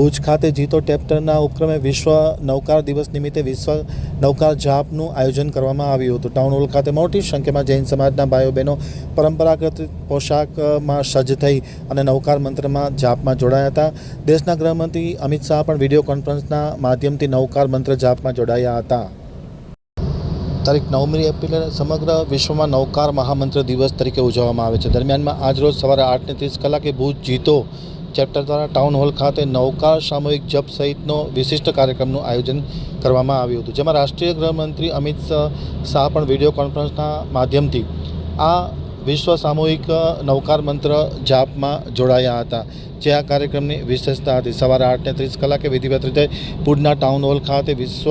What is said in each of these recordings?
ભુજ ખાતે જીતો ટેપ્ટરના ઉપક્રમે વિશ્વ નૌકાર દિવસ નિમિત્તે વિશ્વ નૌકાર જાપનું આયોજન કરવામાં આવ્યું હતું। ટાઉન હોલ ખાતે મોટી સંખ્યામાં જૈન સમાજના ભાઈઓ બહેનો પરંપરાગત પોશાકમાં સજ્જ થઈ અને નૌકાર મંત્રમાં જાપમાં જોડાયા હતા। દેશના ગૃહમંત્રી અમિત શાહ પણ વિડીયો કોન્ફરન્સના માધ્યમથી નૌકાર મંત્ર જાપમાં જોડાયા હતા। તારીખ 9મી એપ્રિલે સમગ્ર વિશ્વમાં નૌકાર મહામંત્ર દિવસ તરીકે ઉજવવામાં આવે છે। દરમિયાનમાં આજરોજ સવારે 8:30 કલાકે ભુજ જીતો ચેપ્ટર દ્વારા ટાઉન હોલ ખાતે નૌકાર સામૂહિક જપ સહિતનો વિશિષ્ટ કાર્યક્રમનું આયોજન કરવામાં આવ્યું હતું, જેમાં રાષ્ટ્રીય ગૃહમંત્રી અમિત શાહ પણ વિડીયો કોન્ફરન્સના માધ્યમથી આ વિશ્વ સામૂહિક નૌકાર મંત્ર જાપમાં જોડાયા હતા, જે આ કાર્યક્રમની વિશેષતા હતી। સવારે 8:30 કલાકે વિધિવત રીતે ભુજના ટાઉન હોલ ખાતે વિશ્વ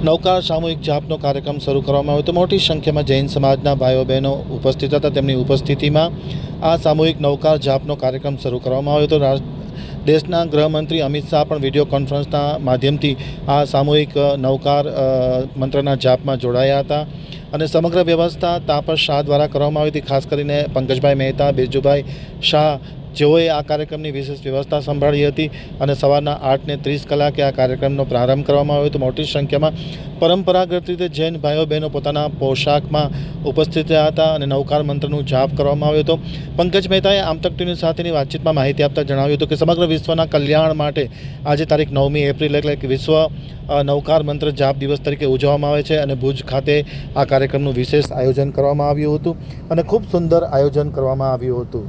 નૌકાર સામૂહિક જાપનો કાર્યક્રમ શરૂ કરવામાં આવ્યો હતો। મોટી સંખ્યામાં જૈન સમાજના ભાઈઓ બહેનો ઉપસ્થિત હતા। તેમની ઉપસ્થિતિમાં આ સામૂહિક નૌકાર જાપનો કાર્યક્રમ શરૂ કરવામાં આવ્યો હતો। દેશના ગૃહમંત્રી અમિત શાહ પણ વિડીયો કોન્ફરન્સના માધ્યમથી આ સામૂહિક નૌકાર મંત્રના જાપમાં જોડાયા હતા અને સમગ્ર વ્યવસ્થા તાપસ શાહ દ્વારા કરવામાં આવી હતી। ખાસ કરીને પંકજભાઈ મહેતા, બિરજુભાઈ શાહ જેઓએ આ કાર્યક્રમની વિશેષ વ્યવસ્થા સંભાળી હતી અને સવારના 8:30 કલાકે આ કાર્યક્રમનો પ્રારંભ કરવામાં આવ્યો હતો। મોટી સંખ્યામાં પરંપરાગત રીતે જૈન ભાઈઓ બહેનો પોતાના પોશાકમાં ઉપસ્થિત રહ્યા હતા અને નૌકાર મંત્રનું જાપ કરવામાં આવ્યો હતો। પંકજ મહેતાએ આમતક ટીવી સાથેની વાતચીતમાં માહિતી આપતા જણાવ્યું હતું કે સમગ્ર વિશ્વના કલ્યાણ માટે આજે તારીખ 9મી એપ્રિલ એટલે કે વિશ્વ નૌકાર મંત્ર જાપ દિવસ તરીકે ઉજવવામાં આવે છે અને ભુજ ખાતે આ કાર્યક્રમનું વિશેષ આયોજન કરવામાં આવ્યું હતું અને ખૂબ સુંદર આયોજન કરવામાં આવ્યું હતું।